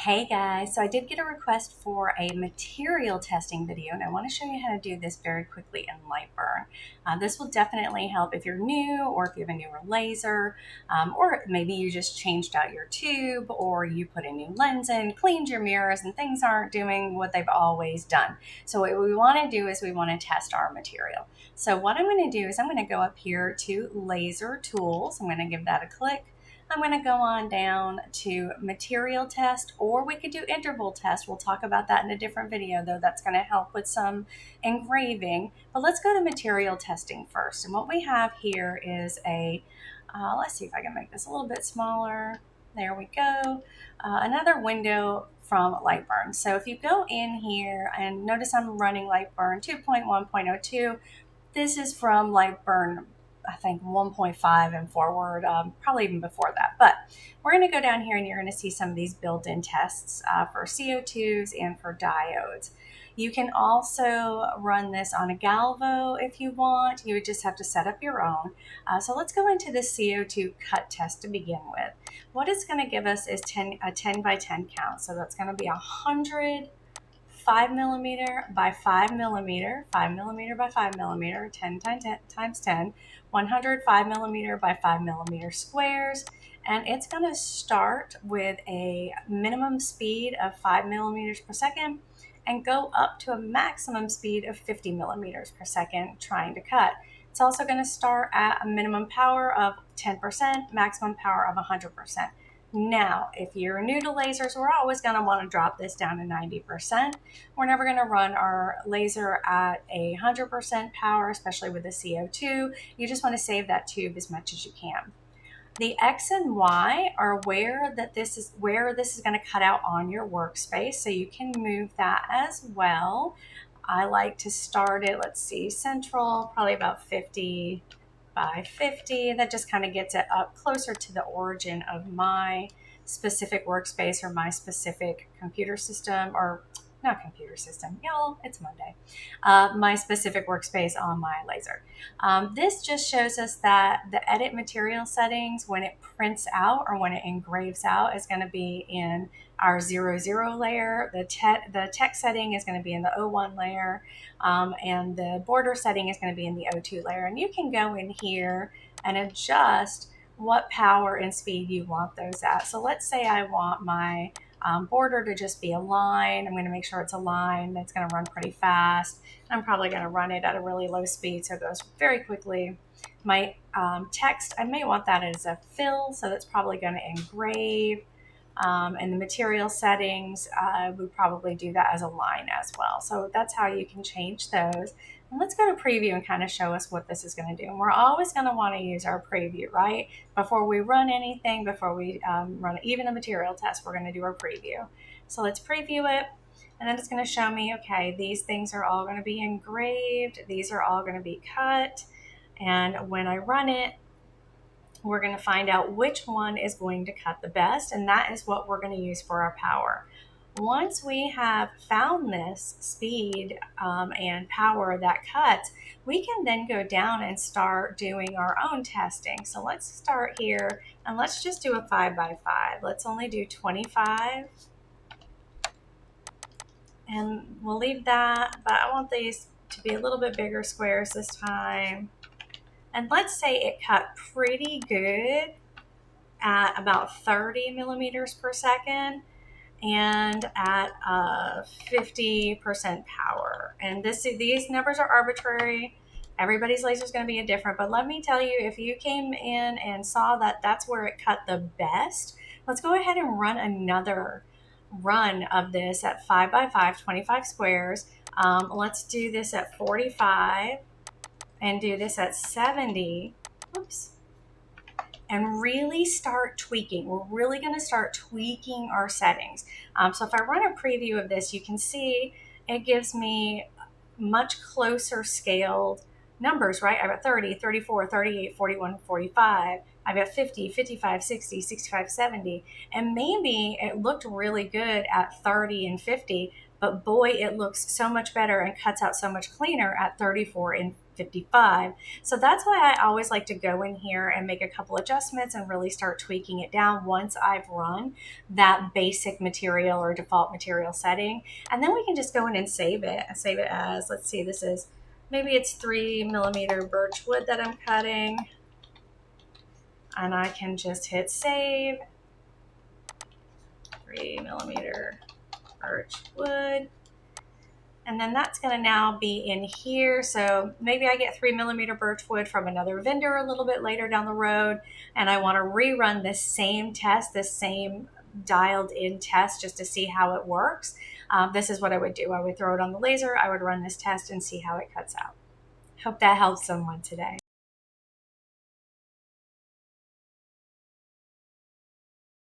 Hey guys, so I did get a request for a material testing video and I want to show you how to do this very quickly in Lightburn. This will definitely help if you're new or if you have a newer laser, or maybe you just changed out your tube or you put a new lens in, cleaned your mirrors and things aren't doing what they've always done. So what we want to do is we want to test our material. So what I'm going to do is I'm going to go up here to laser tools. I'm going to give that a click. I'm going to go on down to material test, or we could do interval test. We'll talk about that in a different video, though that's going to help with some engraving. But let's go to material testing first. And what we have here is let's see if I can make this a little bit smaller. There we go. Another window from Lightburn. So if you go in here and notice I'm running Lightburn 2.1.02, this is from Lightburn, I think 1.5 and forward, probably even before that. But we're going to go down here and you're going to see some of these built-in tests for CO2s and for diodes. You can also run this on a galvo if you want. You would just have to set up your own. So let's go into the CO2 cut test to begin with. What it's going to give us is a 10 by 10 count. So that's going to be 100 5 millimeter by 5 millimeter, 5 millimeter by 5 millimeter, 10 times 10, 105 millimeter by 5 millimeter squares. And it's going to start with a minimum speed of 5 millimeters per second and go up to a maximum speed of 50 millimeters per second trying to cut. It's also going to start at a minimum power of 10%, maximum power of 100%. Now, if you're new to lasers, we're always going to want to drop this down to 90%. We're never going to run our laser at 100% power, especially with the CO2. You just want to save that tube as much as you can. The X and Y are where this is going to cut out on your workspace, so you can move that as well. I like to start it, let's see, central, probably about 50 by 50. That just kind of gets it up closer to the origin of my specific workspace or my specific computer system, or not computer system, y'all, it's Monday. My specific workspace on my laser. This just shows us that the edit material settings, when it prints out or when it engraves out, is going to be in our 00 layer. The tech setting is going to be in the 01 layer, and the border setting is going to be in the 02 layer. And you can go in here and adjust what power and speed you want those at. So let's say I want my border to just be a line. I'm going to make sure it's a line that's going to run pretty fast. I'm probably going to run it at a really low speed so it goes very quickly. My text, I may want that as a fill, so that's probably going to engrave. And the material settings, we probably do that as a line as well. So that's how you can change those. And let's go to preview and kind of show us what this is going to do. And we're always going to want to use our preview, right? Before we run anything, before we run even a material test, we're going to do our preview. So let's preview it. And then it's going to show me, okay, these things are all going to be engraved. These are all going to be cut. And when I run it, we're going to find out which one is going to cut the best, and that is what we're going to use for our power. Once we have found this speed and power that cuts, we can then go down and start doing our own testing. So let's start here, and let's just do a 5 by 5. Let's only do 25, and we'll leave that, but I want these to be a little bit bigger squares this time. And let's say it cut pretty good at about 30 millimeters per second and at 50% power. And these numbers are arbitrary. Everybody's laser is going to be different. But let me tell you, if you came in and saw that that's where it cut the best, let's go ahead and run another run of this at 5 by 5, 25 squares. Let's do this at 45. And do this at 70, oops, and really start tweaking. We're really going to start tweaking our settings. So if I run a preview of this, you can see it gives me much closer scaled numbers, right? I'm at 30, 34, 38, 41, 45. I've got 50, 55, 60, 65, 70, and maybe it looked really good at 30 and 50, but boy, it looks so much better and cuts out so much cleaner at 34 and 55. So that's why I always like to go in here and make a couple adjustments and really start tweaking it down once I've run that basic material or default material setting. And then we can just go in and save it. Save it as, let's see, this is, maybe it's 3mm birch wood that I'm cutting. And I can just hit save. 3mm birch wood. And then that's going to now be in here. So maybe I get 3mm birch wood from another vendor a little bit later down the road, and I want to rerun this same test, this same dialed in test, just to see how it works. This is what I would do. I would throw it on the laser. I would run this test and see how it cuts out. Hope that helps someone today.